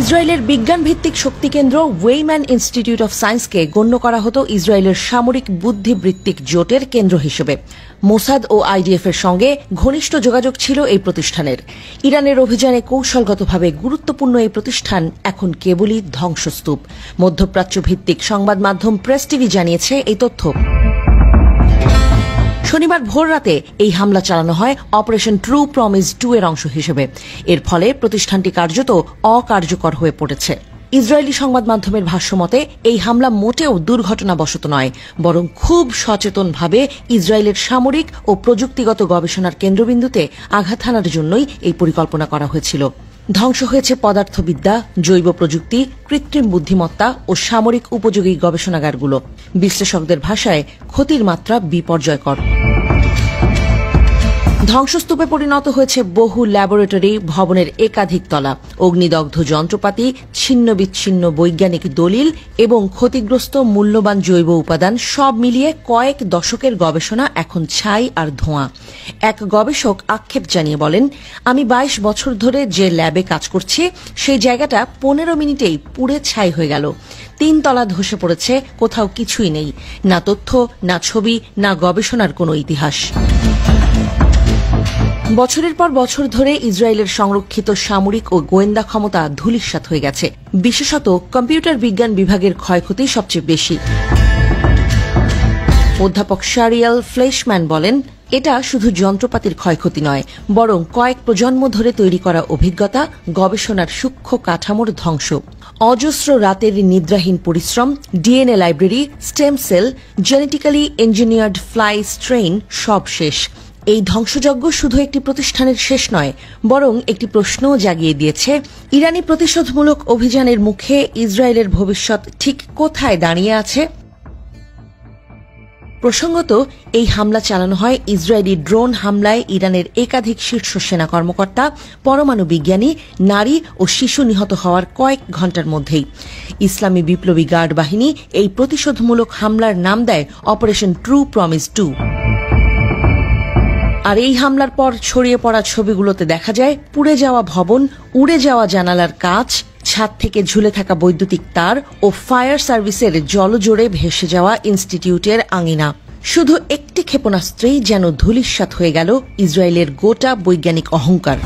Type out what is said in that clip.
ইসরায়েলের বিজ্ঞানভিত্তিক শক্তিকেন্দ্র ওয়েইম্যান institute of সায়েন্সকে গণ্য করা হতো ইসরায়েলের সামরিক বুদ্ধিবৃত্তিক জোটের কেন্দ্র হিসেবে। মোসাদ ও আইডিএফ এর সঙ্গে ঘনিষ্ঠ যোগাযোগ ছিল এই প্রতিষ্ঠানের। ইরানের অভিযানে কৌশলগতভাবে গুরুত্বপূর্ণ এই প্রতিষ্ঠান এখন কেবলই ধ্বংসস্তূপ। মধ্যপ্রাচ্য ভিত্তিক সংবাদ মাধ্যম প্রেস টিভি জানিয়েছে এই তথ্য। শনিবার ভোররাতে এই হামলা চালানো হয় অপারেশন ট্রু প্রমিস 2 এর অংশ হিসেবে। এর ফলে প্রতিষ্ঠানটি কার্যত অকার্যকর হয়ে পড়েছে। ইসরায়েলি সংবাদ মাধ্যমের ভাষ্যমতে এই হামলা মোটেও দুর্ঘটনাবশত নয়, বরং খুব সচেতনভাবে ইসরায়েলের সামরিক ও প্রযুক্তিগত গবেষণার কেন্দ্রবিন্দুতে আঘাত হানার জন্যই এই পরিকল্পনা করা হয়েছিল। ধ্বংস হয়েছে পদার্থবিদ্যা, জৈব প্রযুক্তি, কৃত্রিম বুদ্ধিমত্তা ও সামরিক উপযোগী গবেষণাগারগুলো। বিশ্লেষকদের ভাষায় ক্ষতির মাত্রা বিপর্যয়কর। ধ্বংসস্তূপে পরিণত হয়েছে বহু ল্যাবরেটরি, ভবনের একাধিক তলা, অগ্নিদগ্ধ যন্ত্রপাতি, ছিন্ন বিচ্ছিন্ন বৈজ্ঞানিক দলিল এবং ক্ষতিগ্রস্ত মূল্যবান জৈব উপাদান, সব মিলিয়ে কয়েক দশকের গবেষণা এখন ছাই আর ধোঁয়া। এক গবেষক আক্ষেপ জানিয়ে বলেন, আমি 22 বছর ধরে যে ল্যাবে কাজ করছি সেই জায়গাটা 15 মিনিটেই পুড়ে ছাই হয়ে গেল। 3 তলা ধসে পড়েছে, কোথাও কিছুই নেই, না তথ্য, না ছবি, না গবেষণার কোনো ইতিহাস। বছরের পর বছর ধরে ইসরায়েলের সংরক্ষিত সামরিক ও গোয়েন্দা ক্ষমতা ধূলিসাৎ হয়ে গেছে। বিশেষত কম্পিউটার বিজ্ঞান বিভাগের ক্ষয়ক্ষতি সবচেয়ে বেশি। অধ্যাপক শারিয়াল ফ্লেশম্যান বলেন, এটা শুধু যন্ত্রপাতির ক্ষয়ক্ষতি নয়, বরং কয়েক প্রজন্ম ধরে তৈরি করা অভিজ্ঞতা, গবেষণার সূক্ষ্ম কাঠামোর ধ্বংস। অজস্র রাতের নিদ্রাহীন পরিশ্রম, DNA library, stem cell, genetically engineered fly strain সব শেষ। এই ধ্বংসযজ্ঞ শুধু একটি প্রতিষ্ঠানের শেষ নয়, বরং একটি প্রশ্নও জাগিয়ে দিয়েছে, ইরানি প্রতিশোধমূলক অভিযানের মুখে ইসরায়েলের ভবিষ্যৎ ঠিক কোথায় দাঁড়িয়ে আছে। প্রসঙ্গত, এই হামলা চালানো হয় ইসরায়েলি ড্রোন হামলায় ইরানের একাধিক শীর্ষ সেনা কর্মকর্তা, পরমাণু বিজ্ঞানী, নারী ও শিশু নিহত হওয়ার কয়েক ঘণ্টার মধ্যেই। ইসলামী বিপ্লবী গার্ড বাহিনী এই প্রতিশোধমূলক হামলার নাম দেয় অপারেশন ট্রু প্রমিস 2। আর এই হামলার পর ছড়িয়ে পড়া ছবিগুলোতে দেখা যায় পুড়ে যাওয়া ভবন, উড়ে যাওয়া জানালার কাচ, ছাদ থেকে ঝুলে থাকা বৈদ্যুতিক তার ও ফায়ার সার্ভিসের জলজোরে ভেসে যাওয়া ইনস্টিটিউটের আঙিনা। শুধু একটি ক্ষেপণাস্ত্রেই যেন ধূলিসাৎ হয়ে গেল ইসরায়েলের গোটা বৈজ্ঞানিক অহংকার।